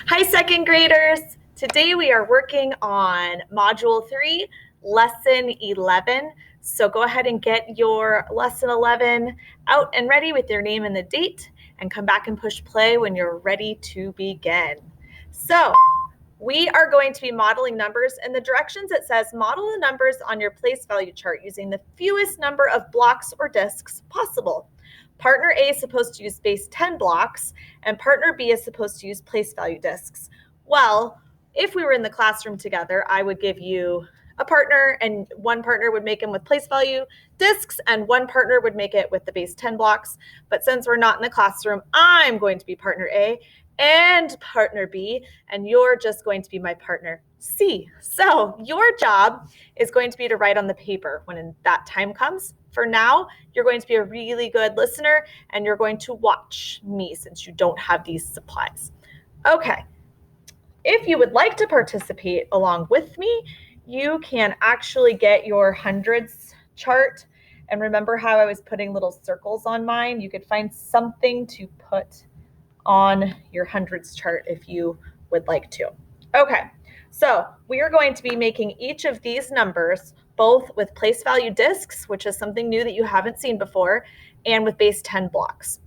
Hi, second graders. Today we are working on Module 3, Lesson 11. So go ahead and get your Lesson 11 out and ready with your name and the date, and come back and push play when you're ready to begin. So we are going to be modeling numbers, and the directions it says model the numbers on your place value chart using the fewest number of blocks or discs possible. Partner A is supposed to use base 10 blocks, and partner B is supposed to use place value discs. Well, if we were in the classroom together, I would give you a partner, and one partner would make them with place value discs, and one partner would make it with the base 10 blocks. But since we're not in the classroom, I'm going to be partner A and partner B, and you're just going to be my partner C. So your job is going to be to write on the paper when that time comes. For now, you're going to be a really good listener, and you're going to watch me since you don't have these supplies. Okay, if you would like to participate along with me, you can actually get your hundreds chart. And remember how I was putting little circles on mine? You could find something to put on your hundreds chart if you would like to. Okay, so we are going to be making each of these numbers both with place value discs, which is something new that you haven't seen before, and with base 10 blocks.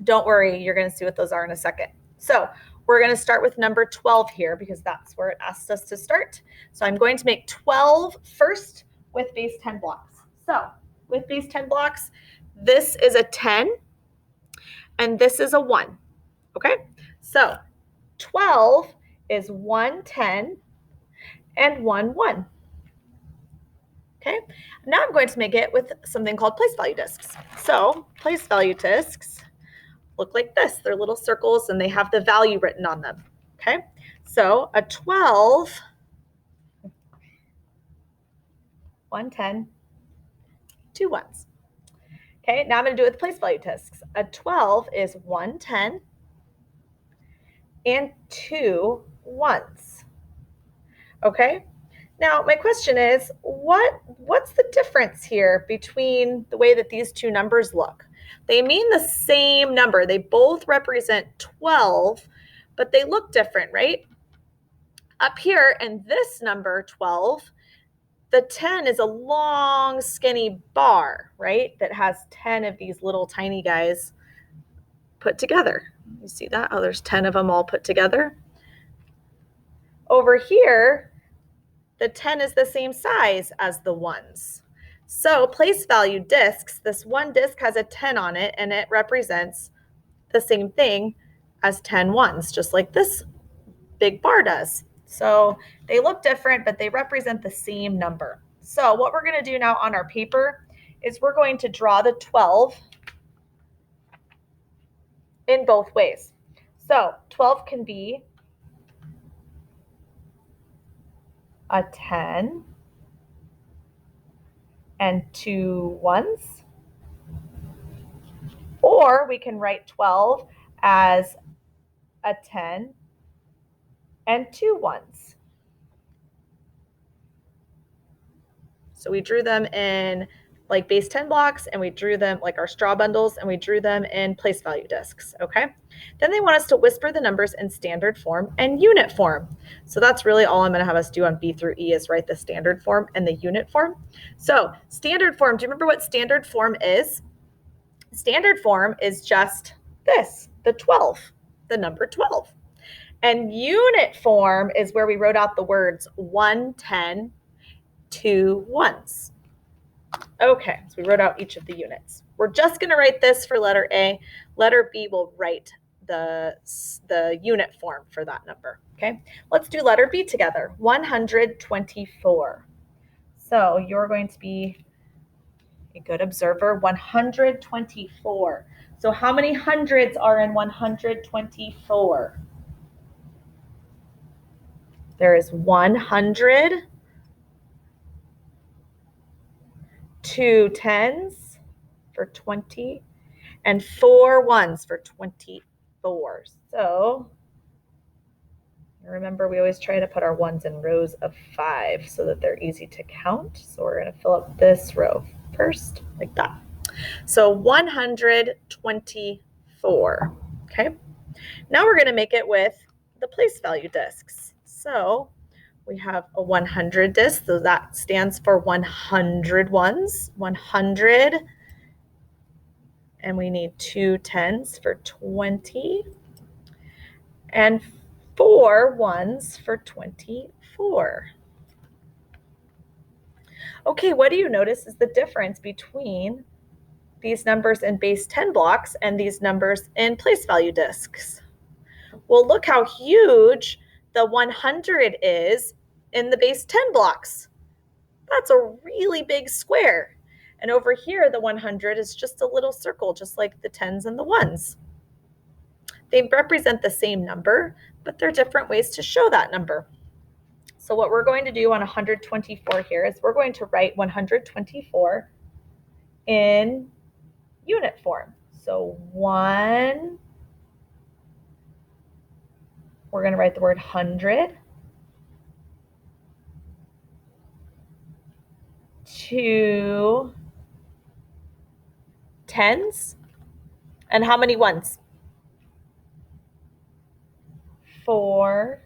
Don't worry, you're going to see what those are in a second. So we're going to start with number 12 here because that's where it asked us to start. So I'm going to make 12 first with base 10 blocks. So with base 10 blocks, this is a 10 and this is a 1. Okay, so 12 is 1 10 and 1 1. Okay, now I'm going to make it with something called place value discs. So place value discs look like this. They're little circles and they have the value written on them. Okay, so a 12, 1 10, 2 1s. Okay, now I'm going to do it with place value discs. A 12 is 1 10 and 2 1s. Okay, now my question is, what's the difference here between the way that these two numbers look? They mean the same number. They both represent 12, but they look different, right? Up here in this number 12, the 10 is a long skinny bar, right? That has 10 of these little tiny guys put together. You see that? Oh, there's 10 of them all put together. Over here, the 10 is the same size as the 1s. So place value discs, this one disc has a 10 on it, and it represents the same thing as 10 1s, just like this big bar does. So they look different, but they represent the same number. So what we're going to do now on our paper is we're going to draw the 12 in both ways. So 12 can be a 10 and 2 1s, or we can write 12 as a 10 and 2 1s. So we drew them in like base 10 blocks, and we drew them like our straw bundles, and we drew them in place value discs, okay? Then they want us to whisper the numbers in standard form and unit form. So that's really all I'm going to have us do on B through E is write the standard form and the unit form. So standard form, do you remember what standard form is? Standard form is just this, the 12, the number 12. And unit form is where we wrote out the words 1 10, 2 1s. Okay, so we wrote out each of the units. We're just going to write this for letter A. Letter B will write the unit form for that number. Okay, let's do letter B together. 124. So you're going to be a good observer. 124. So how many hundreds are in 124? There is 100, 2 10s for 20, and 4 1s for 24. So remember, we always try to put our 1s in rows of 5 so that they're easy to count. So we're going to fill up this row first, like that. So 124. Okay. Now we're going to make it with the place value discs. So we have a 100 disc, so that stands for 100 ones, 100. And we need 2 tens for 20. And 4 ones for 24. Okay, what do you notice is the difference between these numbers in base 10 blocks and these numbers in place value discs? Well, look how huge the 100 is in the base 10 blocks. That's a really big square. And over here, the 100 is just a little circle, just like the 10s and the 1s. They represent the same number, but they're different ways to show that number. So what we're going to do on 124 here is we're going to write 124 in unit form. So we're going to write the word 100. 2 tens. And how many ones? 4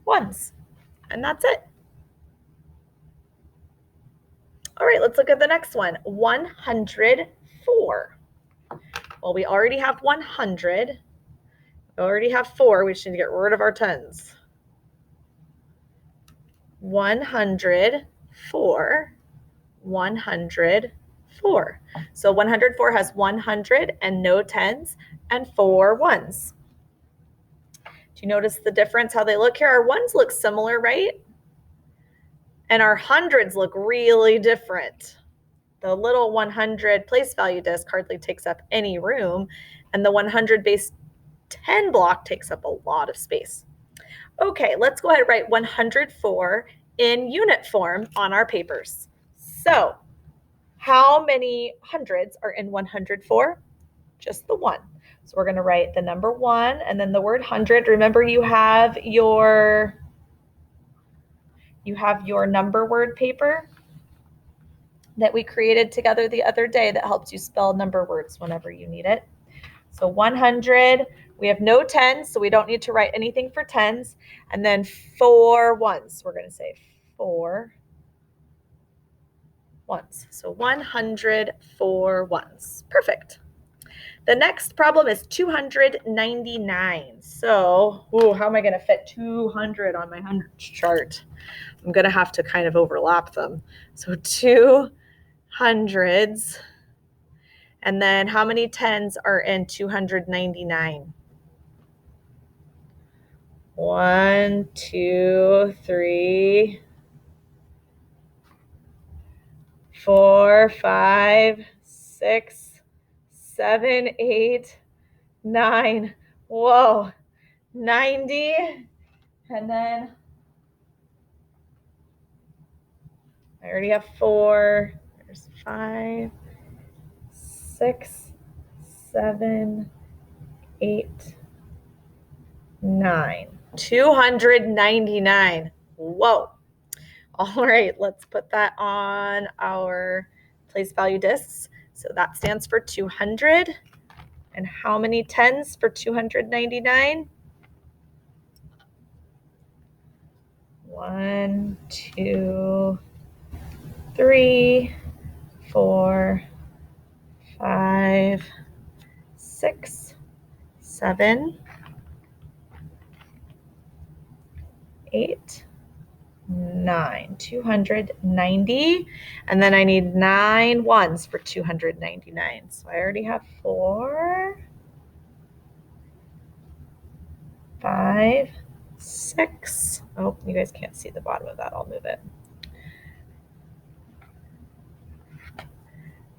ones. And that's it. All right, let's look at the next one. 104. Well, we already have 100. We already have 4. We just need to get rid of our tens. 104. 104. So 104 has 100 and no tens and 4 ones. Do you notice the difference how they look here? Our ones look similar, right? And our hundreds look really different. The little 100 place value disc hardly takes up any room, and the 100 base 10 block takes up a lot of space. Okay, let's go ahead and write 104 in unit form on our papers. So how many hundreds are in 104? Just the 1. So we're going to write the number 1 and then the word 100. Remember, you have your number word paper that we created together the other day that helps you spell number words whenever you need it. So 100, we have no tens, so we don't need to write anything for tens. And then 4 ones. We're going to say 4 ones. So 104 ones. Perfect. The next problem is 299. So, how am I going to fit 200 on my hundreds chart? I'm going to have to kind of overlap them. So 2 hundreds. And then how many tens are in 299? 1, 2, 3, 4, 5, 6, 7, 8, 9. Whoa, 90. And then I already have 4. There's 5, 6, 7, 8, 9. 299. Whoa. All right, let's put that on our place value discs. So that stands for 200. And how many tens for 299? 1, 2, 3, 4, 5, 6, 7, 8, 9. 290. And then I need 9 ones for 299. So I already have 4, 5, 6. Oh, you guys can't see the bottom of that. I'll move it.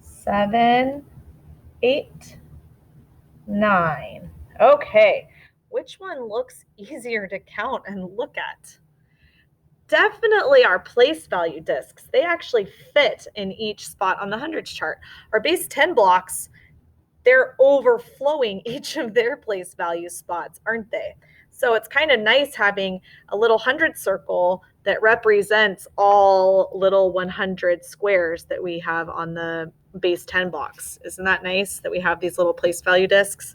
7, 8, 9. Okay, which one looks easier to count and look at? Definitely our place value discs. They actually fit in each spot on the hundreds chart. Our base 10 blocks, they're overflowing each of their place value spots, aren't they? So it's kind of nice having a little 100 circle that represents all little 100 squares that we have on the base 10 blocks. Isn't that nice that we have these little place value discs?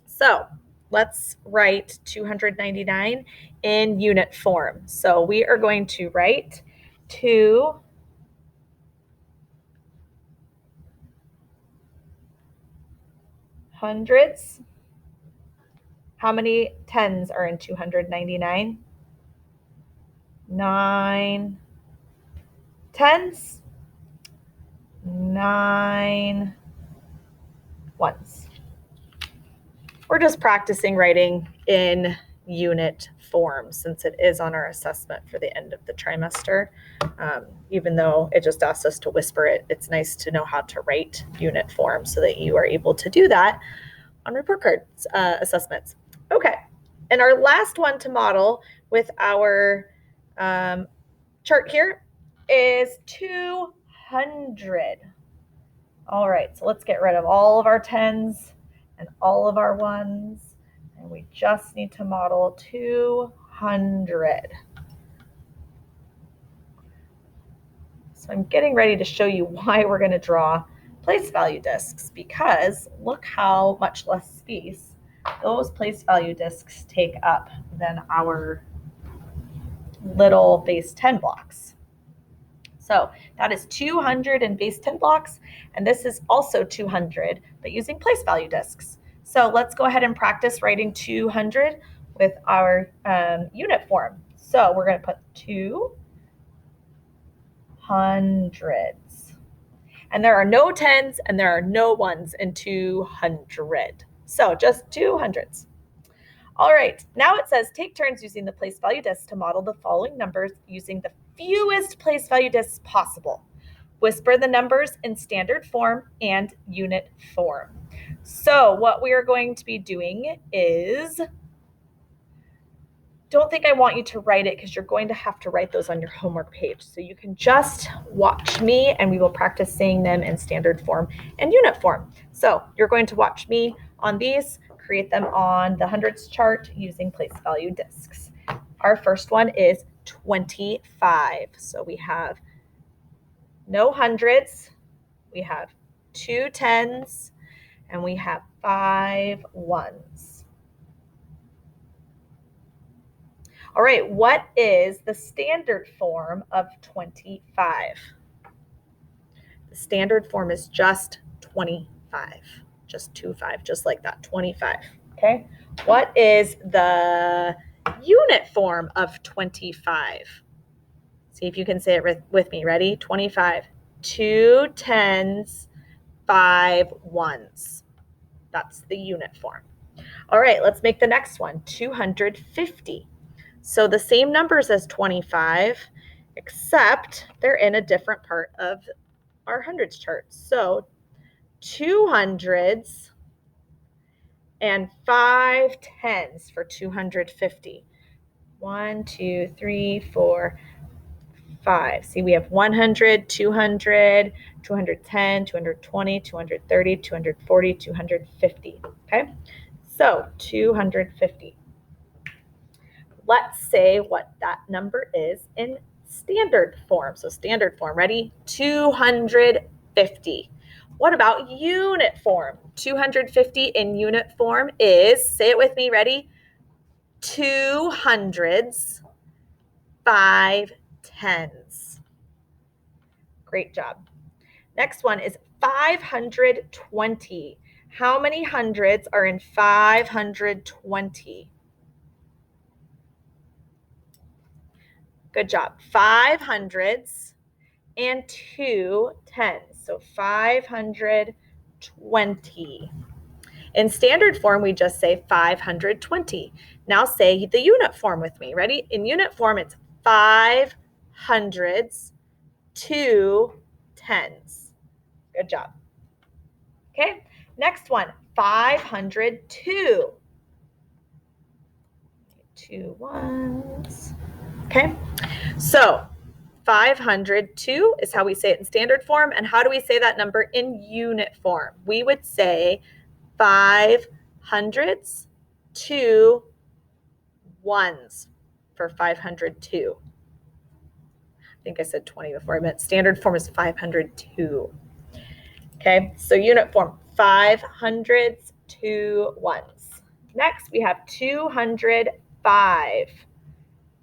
So let's write 299 in unit form. So we are going to write 2 hundreds. How many tens are in 299? 9 tens, 9 ones. We're just practicing writing in unit form since it is on our assessment for the end of the trimester. Even though it just asks us to whisper it, it's nice to know how to write unit form so that you are able to do that on report cards assessments. Okay, and our last one to model with our chart here is 200. All right, so let's get rid of all of our tens and all of our ones, and we just need to model 200. So I'm getting ready to show you why we're going to draw place value discs, because look how much less space those place value discs take up than our little base 10 blocks. So that is 200 in base 10 blocks, and this is also 200, but using place value discs. So let's go ahead and practice writing 200 with our unit form. So we're going to put 200s. And there are no tens and there are no ones in 200. So just 200s. All right, now it says take turns using the place value disc to model the following numbers using the fewest place value discs possible. Whisper the numbers in standard form and unit form. So what we are going to be doing is, don't think I want you to write it because you're going to have to write those on your homework page. So you can just watch me and we will practice saying them in standard form and unit form. So you're going to watch me on these, create them on the hundreds chart using place value discs. Our first one is 25. So we have no hundreds, we have 2 tens, and we have 5 ones. All right, what is the standard form of 25? The standard form is just 25, just 25, just like that, 25, okay? What is the unit form of 25? See if you can say it with me. Ready? 25. 2 tens, 5 ones. That's the unit form. All right, let's make the next one, 250. So the same numbers as 25, except they're in a different part of our hundreds chart. So 200s and 5 tens for 250. 1, 2, 3, 4, 5. See, we have 100, 200, 210, 220, 230, 240, 250. Okay, so 250. Let's say what that number is in standard form. So standard form, ready? 250. What about unit form? 250 in unit form is, say it with me, ready? 2 hundreds, 5 tens. Great job. Next one is 520. How many hundreds are in 520? Good job. 5 hundreds and 2 tens. So 520. In standard form, we just say 520. Now say the unit form with me. Ready? In unit form, it's 5 hundreds, 2 tens. Good job. Okay, next one, 502. 2 ones. Okay, so 502 is how we say it in standard form. And how do we say that number in unit form? We would say 5 hundreds, 2 ones for 502. I think I said 20 before. I meant standard form is 502. Okay, so unit form, 5 hundreds, 2 ones. Next, we have 205.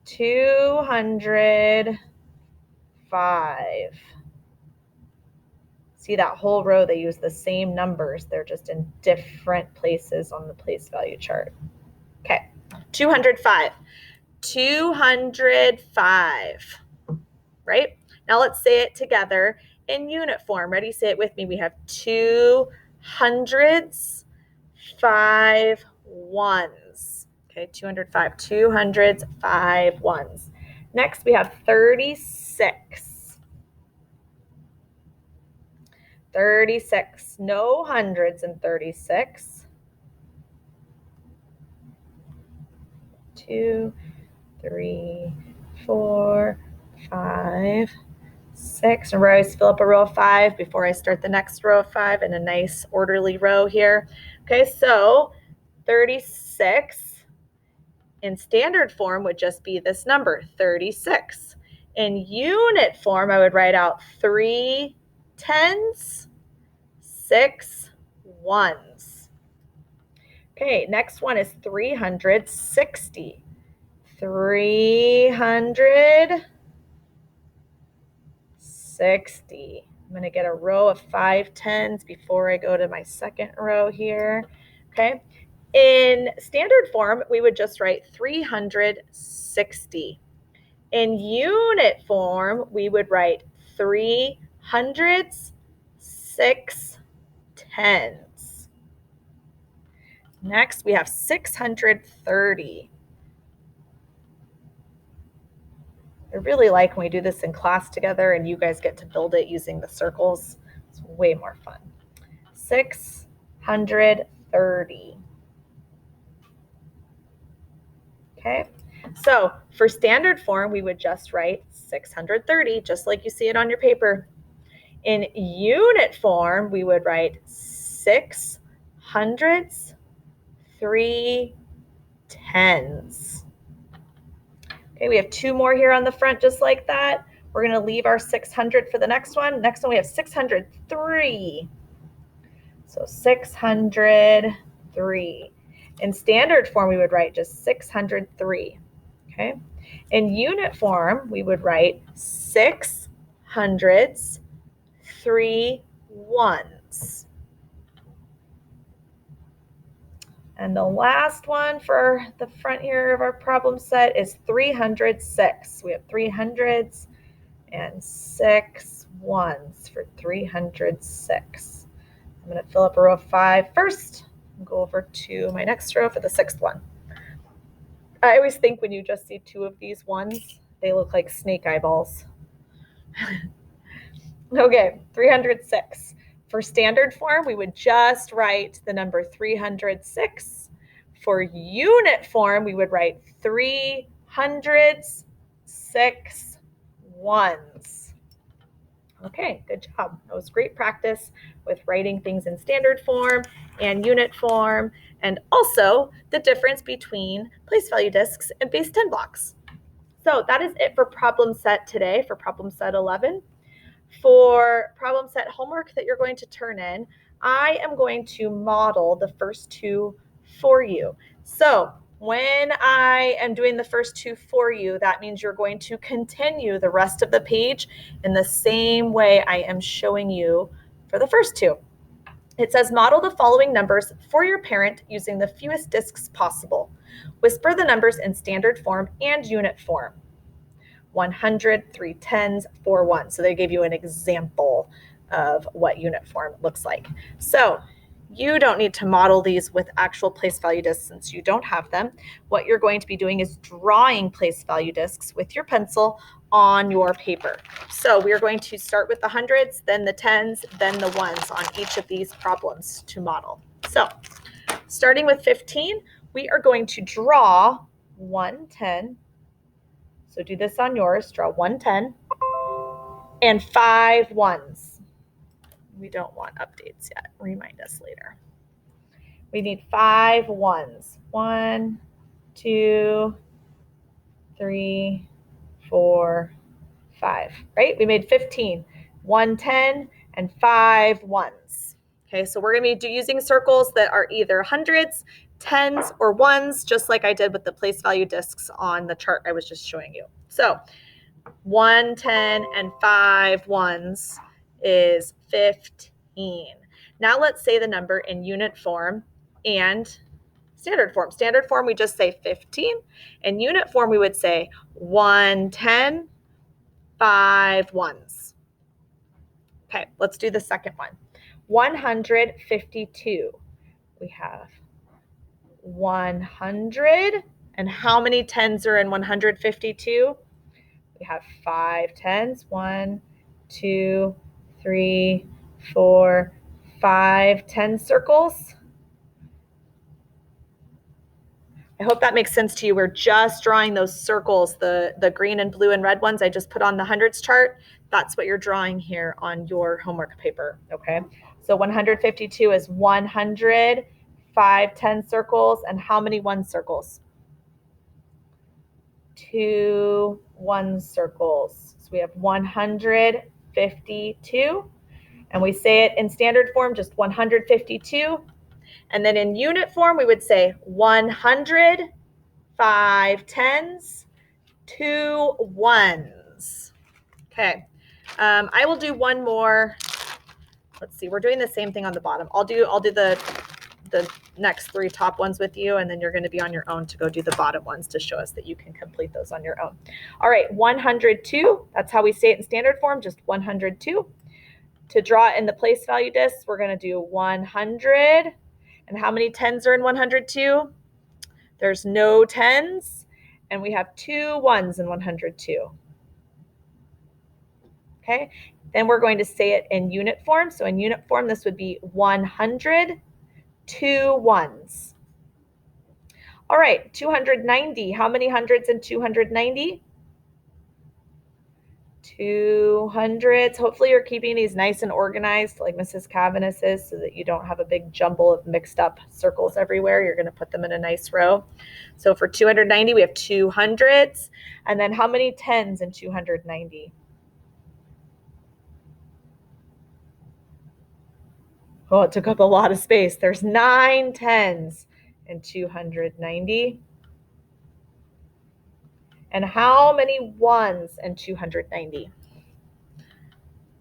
205. See that whole row, they use the same numbers. They're just in different places on the place value chart. Okay, 205. 205, right? Now let's say it together in unit form. Ready? Say it with me. We have 2 hundreds, 5 ones. Okay, 205, 2 hundreds, 5 ones. Next, we have 36. 36, no hundreds in 36. 2, 3, 4, 5, 6. Remember, I always fill up a row of 5 before I start the next row of 5 in a nice orderly row here. Okay, so 36 in standard form would just be this number, 36. In unit form, I would write out 3 tens, 6 ones. Okay, next one is 360. 360. I'm going to get a row of 5 tens before I go to my second row here. Okay. In standard form, we would just write 360. In unit form, we would write 3 hundreds, 6 tens. Next, we have 630. I really like when we do this in class together and you guys get to build it using the circles. It's way more fun. 630. Okay, so for standard form, we would just write 630, just like you see it on your paper. In unit form, we would write 6 hundreds, 3 tens. Okay, we have 2 more here on the front just like that. We're going to leave our 600 for the next one. Next one, we have 603. So 603. In standard form, we would write just 603. Okay. In unit form, we would write 6 hundreds, 3 ones. And the last one for the front here of our problem set is 306. We have 300s and 6 ones for 306. I'm going to fill up a row of 5 first and go over to my next row for the 6th one. I always think when you just see 2 of these ones, they look like snake eyeballs. Okay, 306. For standard form, we would just write the number 306. For unit form, we would write 3 hundreds, 6 ones. Okay, good job. That was great practice with writing things in standard form and unit form, and also the difference between place value discs and base 10 blocks. So that is it for problem set today, for problem set 11. For problem set homework that you're going to turn in, I am going to model the first 2 for you. So when I am doing the first 2 for you, that means you're going to continue the rest of the page in the same way I am showing you for the first 2. It says, model the following numbers for your parent using the fewest discs possible. Whisper the numbers in standard form and unit form. 100, 3 tens, 4 ones. So they gave you an example of what unit form looks like. So you don't need to model these with actual place value discs since you don't have them. What you're going to be doing is drawing place value discs with your pencil on your paper. So we are going to start with the hundreds, then the tens, then the ones on each of these problems to model. So starting with 15, we are going to draw 110. So do this on yours, draw 110 and 5 ones. We don't want updates yet. Remind us later. We need 5 ones. 1, 2, 3, 4, 5, right? We made 15. 110 and 5 ones. Okay, so we're going to be using circles that are either hundreds, tens or ones, just like I did with the place value discs on the chart I was just showing you. So 1, 10, and 5 ones is 15. Now let's say the number in unit form and standard form. Standard form, we just say 15. In unit form, we would say 1, 10, 5 ones. Okay, let's do the second one. 152. We have 100. And how many tens are in 152? We have 5 tens. 1, 2, 3, 4, 5 10 circles. I hope that makes sense to you. We're just drawing those circles, the green and blue and red ones I just put on the hundreds chart. That's what you're drawing here on your homework paper, okay? So 152 is 100, 5 10 circles, and how many one circles? 2 1 circles. So we have 152, and we say it in standard form, just 152. And then in unit form, we would say 100, 5 tens, 2 ones. Okay, I will do one more. Let's see, we're doing the same thing on the bottom. I'll do the next 3 top ones with you, and then you're going to be on your own to go do the bottom ones to show us that you can complete those on your own. All right, 102, that's how we say it in standard form, just 102. To draw it in the place value discs, we're going to do 100. And how many tens are in 102? There's no tens, and we have 2 ones in 102. Okay, then we're going to say it in unit form. So in unit form, this would be 100, 2 ones. All right, 290. How many hundreds in 290? 200s. Hopefully you're keeping these nice and organized like Mrs. Cavanis is, so that you don't have a big jumble of mixed up circles everywhere. You're going to put them in a nice row. So for 290, we have 200s. And then how many tens in 290? Oh, it took up a lot of space. There's 9 tens in 290. And how many ones in 290?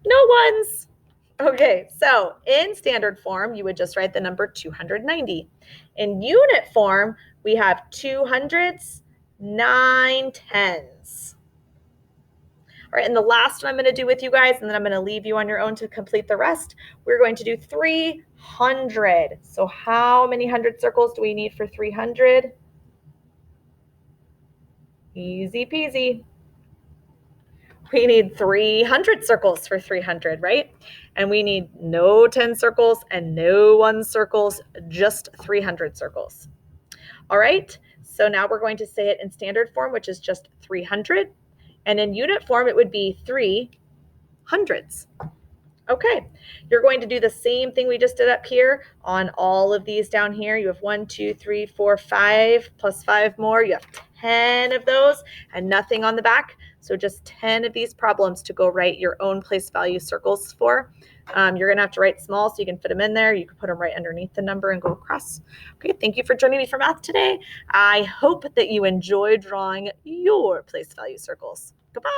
No ones. Okay, so in standard form, you would just write the number 290. In unit form, we have 200s, 9 tens. All right, and the last one I'm going to do with you guys, and then I'm going to leave you on your own to complete the rest, we're going to do 300. So how many 100 circles do we need for 300? Easy peasy. We need 300 circles for 300, right? And we need no 10 circles and no 1 circles, just 300 circles. All right, so now we're going to say it in standard form, which is just 300. And in unit form, it would be 300s. Okay, you're going to do the same thing we just did up here on all of these down here. You have 1, 2, 3, 4, 5, plus 5 more. You have 10 of those and nothing on the back. So just 10 of these problems to go write your own place value circles for. You're going to have to write small so you can fit them in there. You can put them right underneath the number and go across. Okay, thank you for joining me for math today. I hope that you enjoy drawing your place value circles. Goodbye.